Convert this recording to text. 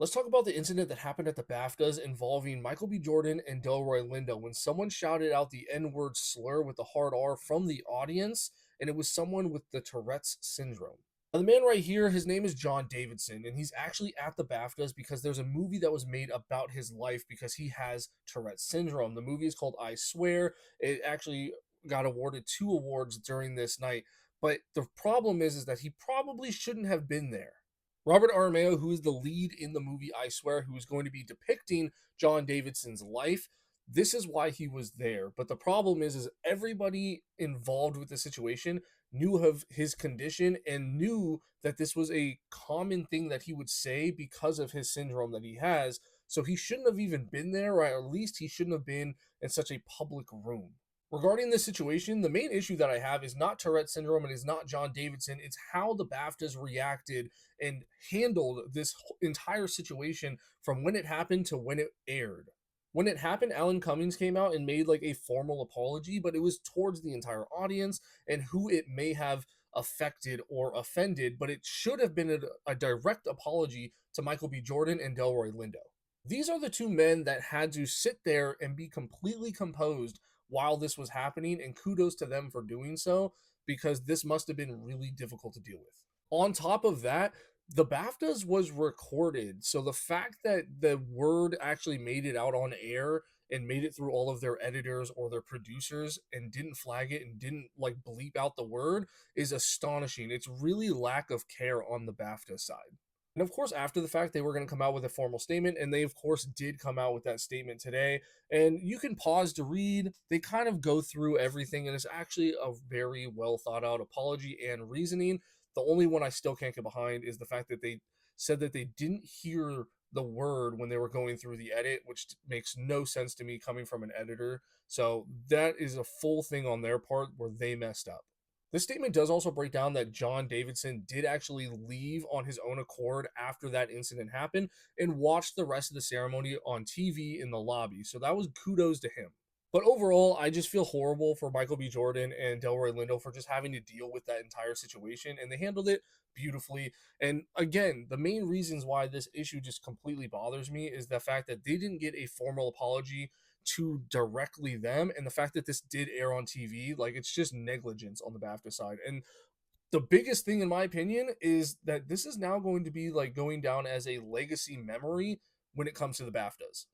Let's talk about the incident that happened at the BAFTAs involving Michael B. Jordan and Delroy Lindo when someone shouted out the N word slur with the hard R from the audience, and it was someone with the Tourette's syndrome. Now, the man right here, his name is John Davidson, and he's actually at the BAFTAs because there's a movie that was made about his life because he has Tourette's syndrome. The movie is called I Swear. It actually got awarded 2 awards during this night, but the problem is that he probably shouldn't have been there. Robert Aramayo, who is the lead in the movie I Swear, who is going to be depicting John Davidson's life, this is why he was there. But the problem is everybody involved with the situation knew of his condition and knew that this was a common thing that he would say because of his syndrome that he has. So he shouldn't have even been there, or at least he shouldn't have been in such a public room. Regarding this situation, the main issue that I have is not Tourette syndrome and is not John Davidson. It's how the BAFTAs reacted and handled this entire situation from when it happened to when it aired. When it happened, Alan Cummings came out and made like a formal apology, but it was towards the entire audience and who it may have affected or offended, but it should have been a direct apology to Michael B. Jordan and Delroy Lindo. These are the two men that had to sit there and be completely composed while this was happening, and kudos to them for doing so because this must have been really difficult to deal with. On top of that, the BAFTAs was recorded. So the fact that the word actually made it out on air and made it through all of their editors or their producers and didn't flag it and didn't like bleep out the word is astonishing. It's really lack of care on the BAFTA side. And of course, after the fact, they were going to come out with a formal statement, and they, of course, did come out with that statement today. And you can pause to read. They kind of go through everything, and it's actually a very well thought out apology and reasoning. The only one I still can't get behind is the fact that they said that they didn't hear the word when they were going through the edit, which makes no sense to me coming from an editor. So that is a full thing on their part where they messed up. This statement does also break down that John Davidson did actually leave on his own accord after that incident happened and watched the rest of the ceremony on TV in the lobby. So that was kudos to him. But overall, I just feel horrible for Michael B. Jordan and Delroy Lindo for just having to deal with that entire situation, and they handled it beautifully. And again, the main reasons why this issue just completely bothers me is the fact that they didn't get a formal apology to directly them, and the fact that this did air on TV, like it's just negligence on the BAFTA side. And the biggest thing, in my opinion, is that this is now going to be like going down as a legacy memory when it comes to the BAFTAs.